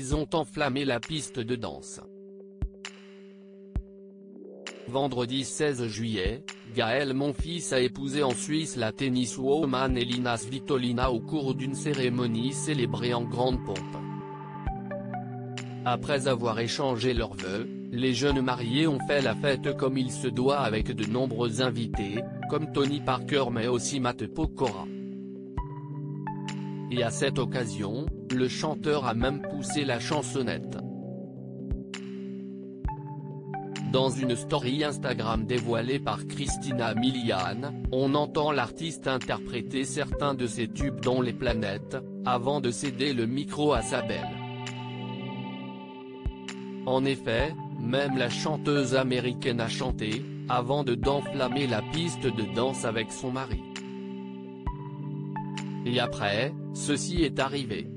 ils ont enflammé la piste de danse. Vendredi 16 juillet, Gaël Monfils a épousé en Suisse la tenniswoman Elina Svitolina au cours d'une cérémonie célébrée en grande pompe. Après avoir échangé leurs vœux, les jeunes mariés ont fait la fête comme il se doit avec de nombreux invités, comme Tony Parker mais aussi Matt Pokora. Et à cette occasion, le chanteur a même poussé la chansonnette. Dans une story Instagram dévoilée par Christina Milian, on entend l'artiste interpréter certains de ses tubes dont Les Planètes, avant de céder le micro à sa belle. En effet, même la chanteuse américaine a chanté, avant d'enflammer la piste de danse avec son mari. Et après, ceci est arrivé.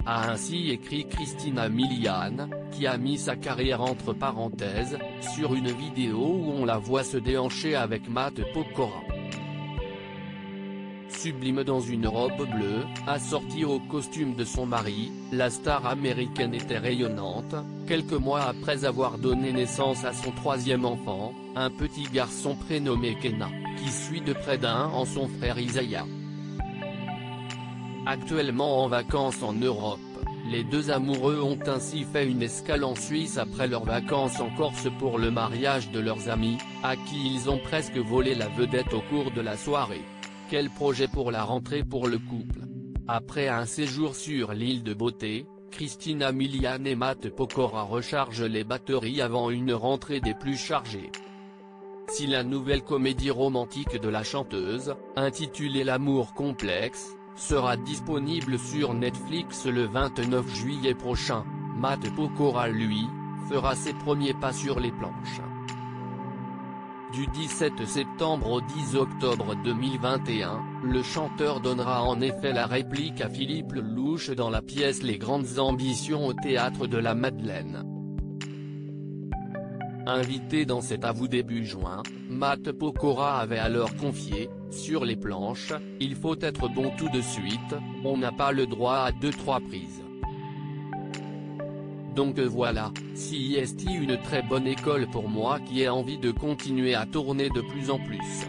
A ainsi écrit Christina Milian, qui a mis sa carrière entre parenthèses, sur une vidéo où on la voit se déhancher avec Matt Pokora. Sublime dans une robe bleue, assortie au costume de son mari, la star américaine était rayonnante, quelques mois après avoir donné naissance à son troisième enfant, un petit garçon prénommé Kenna, qui suit de près d'un an son frère Isaiah. Actuellement en vacances en Europe, les deux amoureux ont ainsi fait une escale en Suisse après leurs vacances en Corse pour le mariage de leurs amis, à qui ils ont presque volé la vedette au cours de la soirée. Quel projet pour la rentrée pour le couple? Après un séjour sur l'île de Beauté, Christina Milian et Matt Pokora rechargent les batteries avant une rentrée des plus chargées. Si la nouvelle comédie romantique de la chanteuse, intitulée L'amour complexe, sera disponible sur Netflix le 29 juillet prochain, Matt Pokora lui, fera ses premiers pas sur les planches. Du 17 septembre au 10 octobre 2021, le chanteur donnera en effet la réplique à Philippe Lelouch dans la pièce Les Grandes Ambitions au Théâtre de la Madeleine. Invité dans cet avou début juin, Matt Pokora avait alors confié, sur les planches, il faut être bon tout de suite, on n'a pas le droit à 2-3 prises. Donc voilà, CIST une très bonne école pour moi qui ai envie de continuer à tourner de plus en plus.